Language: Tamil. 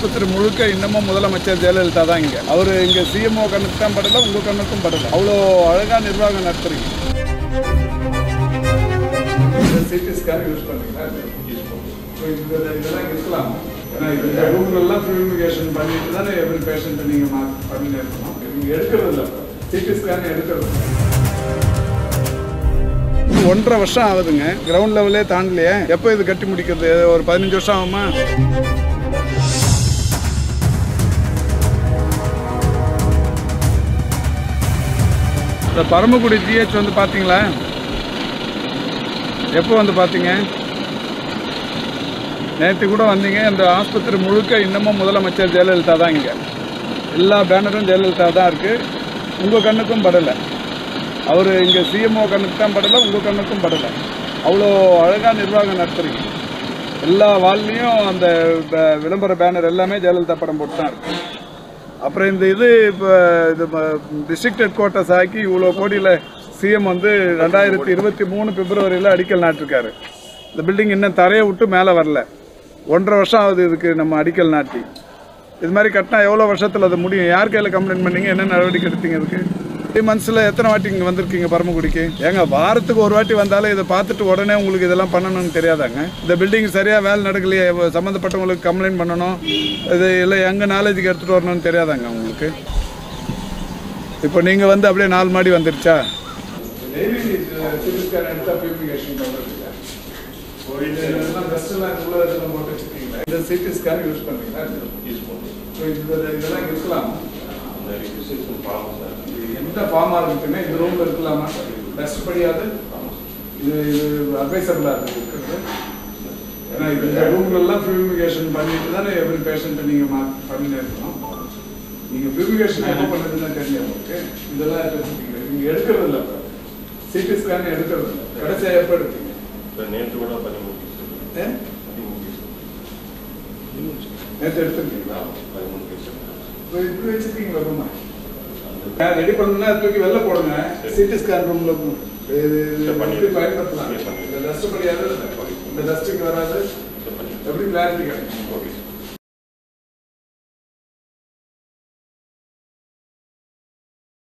ஆஸ்பத்திரி முழுக்க இன்னமும் முதலமைச்சர் ஜெயலலிதா தான் இங்கே. அவர் இங்கே சிஎம்ஓ கண்ணுக்கு தான் படலை, உங்கள் கண்ணுக்கும் படலை. அவ்வளோ அழகாக நிர்வாகம் நடத்துறீங்க. சிடி ஸ்கேன் யூஸ் பண்ணுறீங்களா? இதெல்லாம் இருக்கலாம். ஏன்னா இந்த ரூம்லாம் பியூரிஃபிகேஷன் பண்ணிட்டு தானே எவ்ரி பேஷண்ட்டை நீங்கள் பண்ணிட்டு இருக்கணும். நீங்கள் எடுக்கிறது இல்லை, சிடி ஸ்கேன் எடுக்கிறது. 1.5 வருஷம் ஆகுதுங்க. கிரவுண்ட் லெவலே தாண்டலையே. எப்போ இது கட்டி முடிக்கிறது? ஒரு 15 வருஷம் ஆகுமா? இந்த பரமக்குடி ஜிஹெச் வந்து பார்த்தீங்களா? எப்போ வந்து பார்த்தீங்க? நேற்று கூட வந்தீங்க. இந்த ஆஸ்பத்திரி முழுக்க இன்னமும் முதலமைச்சர் ஜெயலலிதா தான் இங்கே. எல்லா பேனரும் ஜெயலலிதா தான் இருக்குது. உங்கள் கண்ணுக்கும் படலை. அவர் இங்கே சிஎம்ஓ கண்ணுக்கு தான் படலை, உங்கள் கண்ணுக்கும் படலை. அவ்வளோ அழகாக நிர்வாகம் நடத்துறீங்க. எல்லா வால்லையும் அந்த விளம்பர பேனர் எல்லாமே ஜெயலலிதா படம் போட்டு தான் இருக்கு. அப்புறம் இந்த இது இப்போ இது டிஸ்ட்ரிக்ட் ஹெட் குவார்ட்டர்ஸ் ஆக்கி இவ்வளோ கோடியில் சிஎம் வந்து 2023 பிப்ரவரியில் அடிக்கல் நாட்டிருக்காரு. இந்த பில்டிங் இன்னும் தரையை விட்டு மேலே வரல. 1.5 வருஷம் ஆகுது இதுக்கு நம்ம அடிக்கல் நாட்டி. இது மாதிரி கட்டினா எவ்வளோ வருஷத்தில் அது முடியும்? யார் கையில் கம்ப்ளைண்ட் பண்ணீங்க? என்ன நடவடிக்கை எடுத்தீங்க? இதுக்கு 3 மந்த்ஸில் எத்தனை வாட்டி இங்கே வந்திருக்கீங்க பரமக்குடிக்கு? ஏங்க வாரத்துக்கு ஒரு வாட்டி வந்தாலும் இதை பார்த்துட்டு உடனே உங்களுக்கு இதெல்லாம் பண்ணணும்னு தெரியாதாங்க? இந்த பில்டிங் சரியாக வேலை நடக்கலையே, சம்மந்தப்பட்டவங்களுக்கு கம்ப்ளைண்ட் பண்ணணும், இது இல்லை எங்கள் நாலேஜுக்கு எடுத்துகிட்டு வரணும்னு தெரியாதாங்க உங்களுக்கு? இப்போ நீங்கள் வந்து அப்படியே 4 மாடி வந்துருச்சா? சிடி ஸ்கேன் யூஸ் பண்ணுறீங்களா? இதெல்லாம் இருக்கலாம். எந்த ஃபார்மாக இருக்குன்னா இந்த ரூமில் இருக்கலாமா? டஸ்ட் படியாது. இது அட்வைசபிளாக இருக்குது. ஏன்னா இந்த ரூம்லாம் பியூரிஃபிகேஷன் பண்ணிட்டு தானே எவ்ரி பேஷண்ட்டை நீங்கள் பண்ணிட்டு இருக்கணும். நீங்கள் பியூரிஃபிகேஷன் எப்போ பண்ணுறதுன்னு தெரியும் உங்களுக்கு. இதெல்லாம் எடுத்துருக்கீங்க. நீங்கள் எடுக்கிறது இல்லை. சிடி ஸ்கேன் எடுக்கிறது இல்லை. கடைசியாக எப்போ எடுத்தீங்க? நேற்று கூட பண்ணி நேற்று எடுத்துருக்கீங்களா? இப்படி வச்சுருக்கீங்களா ரூமா? ரெடி பண்ணா தூக்கி வெளில போடுங்க. சிடி ஸ்கேன் ரூம்ல பயன்படுத்தலாம். இந்த டஸ்ட் படியாது, இந்த டஸ்ட்டுக்கு வராது. எப்படி கிளாரிட்டி கிடைக்கும்?